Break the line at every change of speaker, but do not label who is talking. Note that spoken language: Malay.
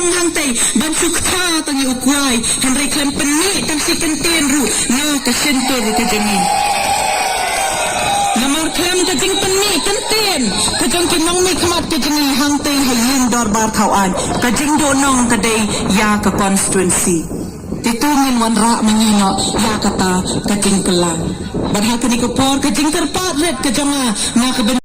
jong hantai ban sukha tangi ukwai henry klem peni tang si kenten ru na ka sentur ka jeni namar klem ka jing peni kenten ka jong ki mong mi khamat ka jeni hantai hayin dor bar thauan ka jing do nong ka dei ya ka constituency titungin wan ra mangino ya kata ka jing pelang barha ka ni ko por ka jing terpat ret ka jonga na ka